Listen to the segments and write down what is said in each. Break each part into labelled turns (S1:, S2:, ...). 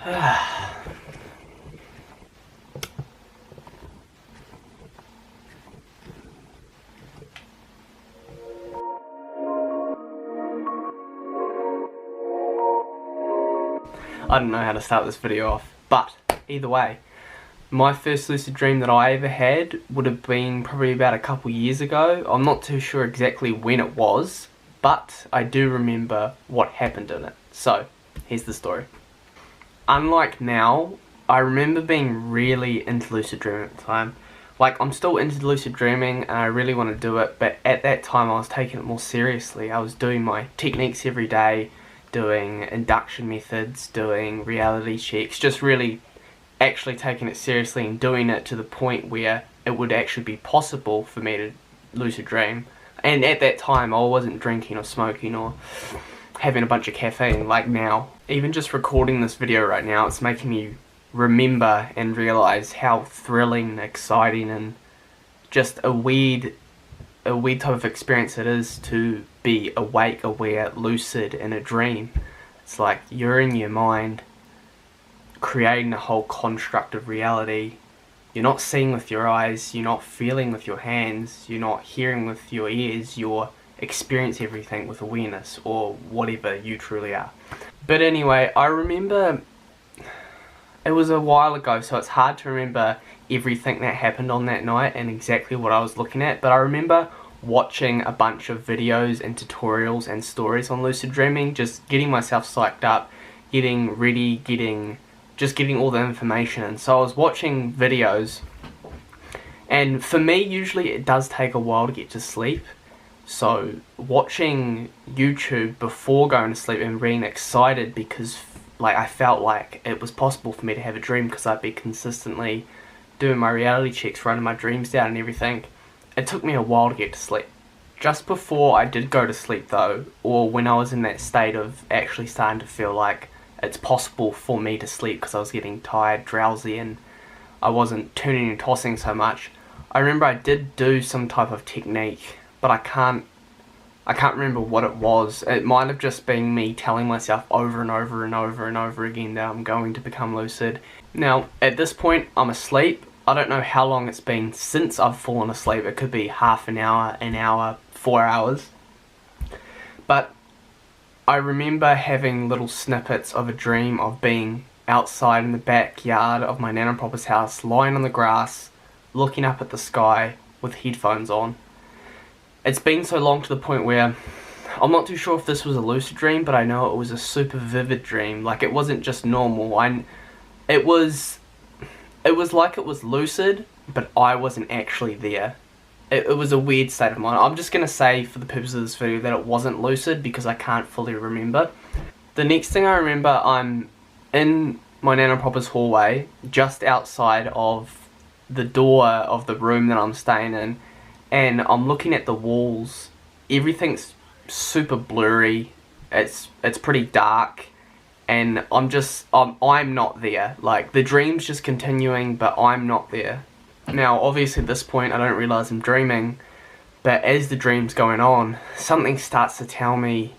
S1: I don't know how to start this video off, but either way, my first lucid dream that I ever had would have been probably about a couple years ago. I'm not too sure exactly when it was, but I do remember what happened in it. So, here's the story. Unlike now, I remember being really into lucid dreaming at the time. Like, I'm still into lucid dreaming and I really want to do it, but at that time I was taking it more seriously. I was doing my techniques every day, doing induction methods, doing reality checks, just really actually taking it seriously and doing it to the point where it would actually be possible for me to lucid dream. And at that time I wasn't drinking or smoking or having a bunch of caffeine like now. Even just recording this video right now, it's making me remember and realise how thrilling and exciting and just a weird type of experience it is to be awake, aware, lucid in a dream. It's like you're in your mind creating a whole construct of reality. You're not seeing with your eyes, you're not feeling with your hands, you're not hearing with your ears, you're experiencing everything with awareness, or whatever you truly are. But anyway, I remember it was a while ago, so it's hard to remember everything that happened on that night and exactly what I was looking at, but I remember watching a bunch of videos and tutorials and stories on lucid dreaming, just getting myself psyched up, getting ready, just getting all the information. And so I was watching videos, and for me usually it does take a while to get to sleep, so watching YouTube before going to sleep and being excited because like I felt like it was possible for me to have a dream because I'd be consistently doing my reality checks, writing my dreams down and everything. It took me a while to get to sleep. Just before I did go to sleep though, or when I was in that state of actually starting to feel like it's possible for me to sleep because I was getting tired, drowsy, and I wasn't turning and tossing so much, I remember I did do some type of technique, but I can't remember what it was. It might have just been me telling myself over and over and over and over again that I'm going to become lucid. Now, at this point, I'm asleep. I don't know how long it's been since I've fallen asleep. It could be half an hour, 4 hours. But I remember having little snippets of a dream of being outside in the backyard of my Nana and Papa's house, lying on the grass, looking up at the sky with headphones on. It's been so long to the point where I'm not too sure if this was a lucid dream, but I know it was a super vivid dream. Like, it wasn't just normal. It was like it was lucid, but I wasn't actually there. It was a weird state of mind. I'm just going to say, for the purpose of this video, that it wasn't lucid because I can't fully remember. The next thing I remember, I'm in my Nana and Papa's hallway, just outside of the door of the room that I'm staying in, and I'm looking at the walls. Everything's super blurry. It's pretty dark. And I'm not there. Like, the dream's just continuing, but I'm not there. Now, obviously at this point, I don't realise I'm dreaming, but as the dream's going on, something starts to tell me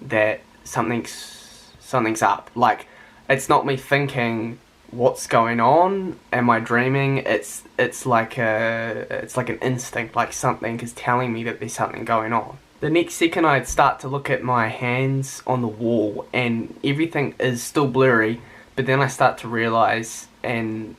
S1: that something's up. Like, it's not me thinking, what's going on? Am I dreaming? It's like an instinct, like something is telling me that there's something going on. The next second I'd start to look at my hands on the wall and everything is still blurry, but then I start to realise and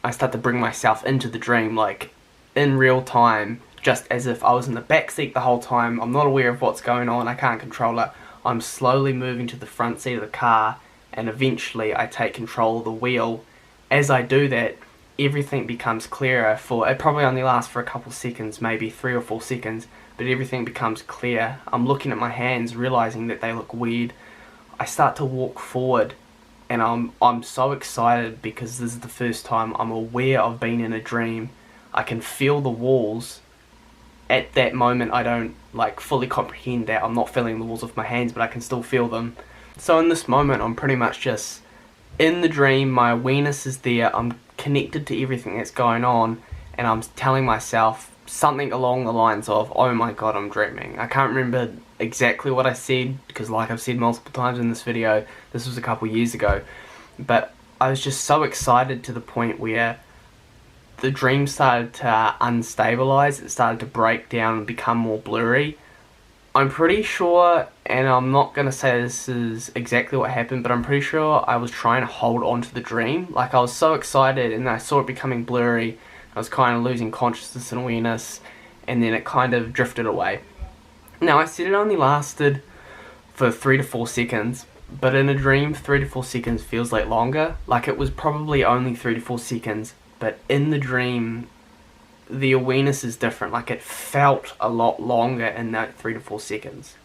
S1: I start to bring myself into the dream, like in real time, just as if I was in the backseat the whole time. I'm not aware of what's going on, I can't control it. I'm slowly moving to the front seat of the car and eventually I take control of the wheel. As I do that, everything becomes clearer. It probably only lasts for a couple seconds, maybe 3 or 4 seconds, but everything becomes clear. I'm looking at my hands, realising that they look weird. I start to walk forward and I'm so excited because this is the first time I'm aware of being in a dream. I can feel the walls. At that moment I don't like fully comprehend that I'm not feeling the walls with my hands, but I can still feel them. So in this moment I'm pretty much just in the dream, my awareness is there, I'm connected to everything that's going on, and I'm telling myself something along the lines of, oh my god, I'm dreaming. I can't remember exactly what I said, because like I've said multiple times in this video, this was a couple years ago, but I was just so excited to the point where the dream started to unstabilize, it started to break down and become more blurry. I'm pretty sure, and I'm not going to say this is exactly what happened, but I'm pretty sure I was trying to hold on to the dream. Like, I was so excited and I saw it becoming blurry, I was kind of losing consciousness and awareness, and then it kind of drifted away. Now, I said it only lasted for 3 to 4 seconds, but in a dream 3 to 4 seconds feels like longer. Like, it was probably only 3 to 4 seconds, but in the dream the awareness is different. Like, it felt a lot longer in that 3 to 4 seconds.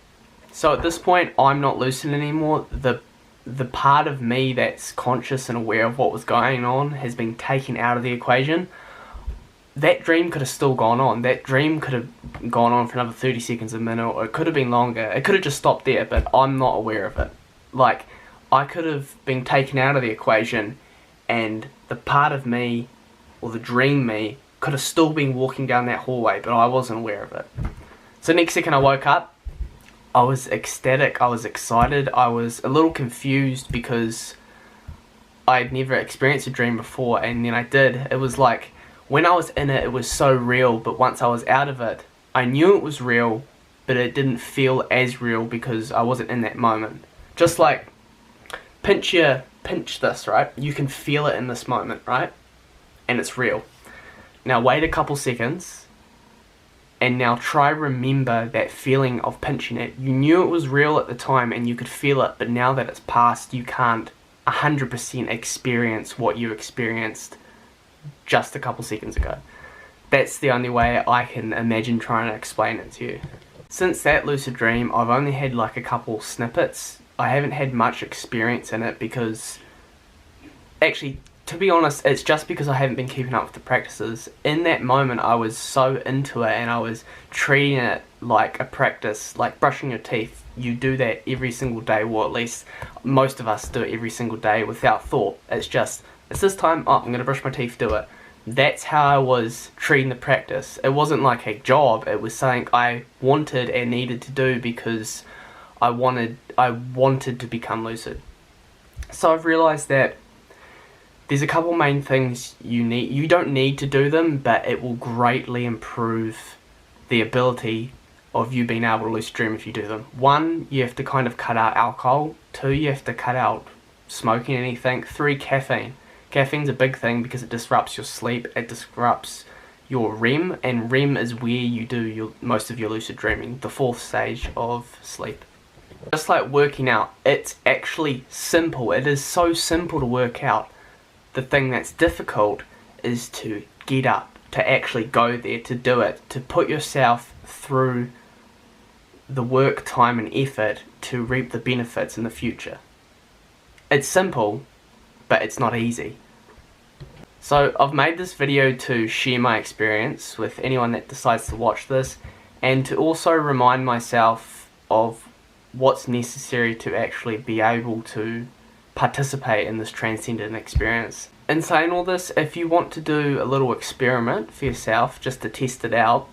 S1: So at this point I'm not lucid anymore. The part of me that's conscious and aware of what was going on has been taken out of the equation. That dream could have still gone on. That dream could have gone on for another 30 seconds, a minute, or it could have been longer. It could have just stopped there, but I'm not aware of it. Like, I could have been taken out of the equation and the part of me, or the dream me, could have still been walking down that hallway, but I wasn't aware of it. So next second I woke up, I was ecstatic, I was excited, I was a little confused because I'd never experienced a dream before, and then I did. It was like, when I was in it, it was so real, but once I was out of it, I knew it was real, but it didn't feel as real because I wasn't in that moment. Just like, pinch this, right? You can feel it in this moment, right? And it's real. Now wait a couple seconds, and now try remember that feeling of pinching it. You knew it was real at the time and you could feel it, but now that it's past, you can't 100% experience what you experienced just a couple seconds ago. That's the only way I can imagine trying to explain it to you. Since that lucid dream, I've only had like a couple snippets. I haven't had much experience in it because, actually, to be honest, it's just because I haven't been keeping up with the practices. In that moment, I was so into it and I was treating it like a practice, like brushing your teeth. You do that every single day, or at least most of us do it every single day without thought. It's just, it's this time, oh, I'm going to brush my teeth, do it. That's how I was treating the practice. It wasn't like a job, it was something I wanted and needed to do because I wanted to become lucid. So I've realised that there's a couple main things you need. You don't need to do them, but it will greatly improve the ability of you being able to lucid dream if you do them. 1, you have to kind of cut out alcohol. 2, you have to cut out smoking anything. 3, caffeine. Caffeine's a big thing because it disrupts your sleep, it disrupts your REM, and REM is where you do most of your lucid dreaming, the 4th stage of sleep. Just like working out, it's actually simple. It is so simple to work out. The thing that's difficult is to get up, to actually go there, to do it, to put yourself through the work, time and effort to reap the benefits in the future. It's simple, but it's not easy. So I've made this video to share my experience with anyone that decides to watch this, and to also remind myself of what's necessary to actually be able to participate in this transcendent experience. In saying all this, if you want to do a little experiment for yourself just to test it out,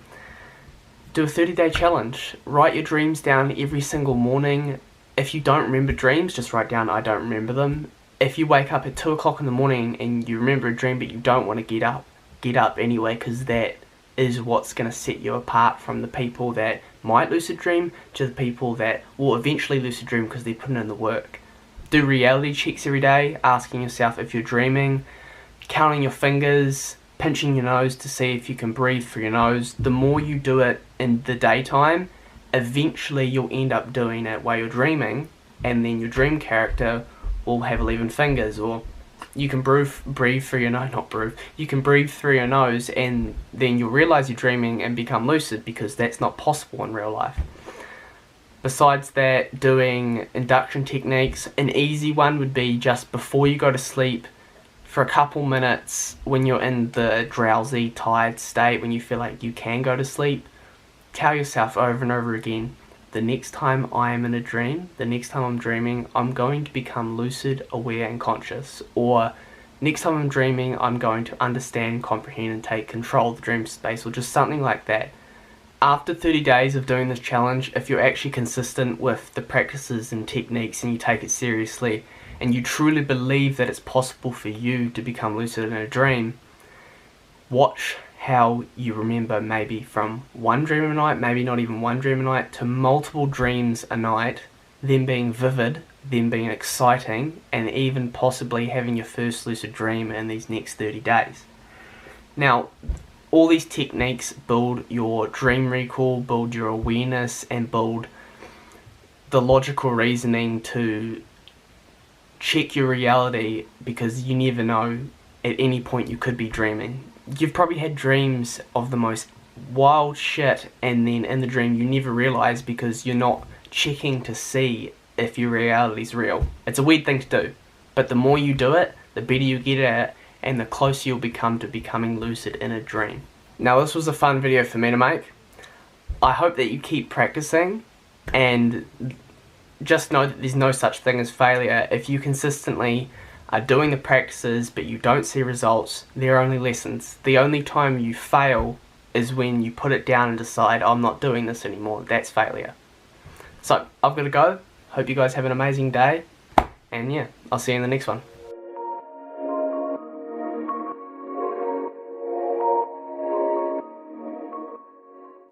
S1: do a 30-day challenge. Write your dreams down every single morning. If you don't remember dreams, just write down I don't remember them. If you wake up at 2 o'clock in the morning and you remember a dream but you don't want to get up anyway, because that is what's going to set you apart from the people that might lucid dream to the people that will eventually lucid dream because they're putting in the work. Do reality checks every day, asking yourself if you're dreaming, counting your fingers, pinching your nose to see if you can breathe through your nose. The more you do it in the daytime, eventually you'll end up doing it while you're dreaming, and then your dream character will have 11 fingers, or you can breathe through your nose, you can breathe through your nose, and then you'll realize you're dreaming and become lucid, because that's not possible in real life. Besides that, doing induction techniques, an easy one would be just before you go to sleep, for a couple minutes when you're in the drowsy, tired state, when you feel like you can go to sleep, tell yourself over and over again, the next time I am in a dream, the next time I'm dreaming, I'm going to become lucid, aware and conscious. Or next time I'm dreaming, I'm going to understand, comprehend and take control of the dream space, or just something like that. After 30 days of doing this challenge, if you're actually consistent with the practices and techniques and you take it seriously, and you truly believe that it's possible for you to become lucid in a dream, watch how you remember maybe from one dream a night, maybe not even one dream a night, to multiple dreams a night, them being vivid, them being exciting, and even possibly having your first lucid dream in these next 30 days. Now, all these techniques build your dream recall, build your awareness, and build the logical reasoning to check your reality, because you never know, at any point you could be dreaming. You've probably had dreams of the most wild shit, and then in the dream you never realise because you're not checking to see if your reality's real. It's a weird thing to do, but the more you do it, the better you get at it, and the closer you'll become to becoming lucid in a dream. Now, this was a fun video for me to make. I hope that you keep practicing, and just know that there's no such thing as failure. If you consistently are doing the practices but you don't see results, they're only lessons. The only time you fail is when you put it down and decide, I'm not doing this anymore. That's failure. So, I've got to go. Hope you guys have an amazing day, and yeah, I'll see you in the next one.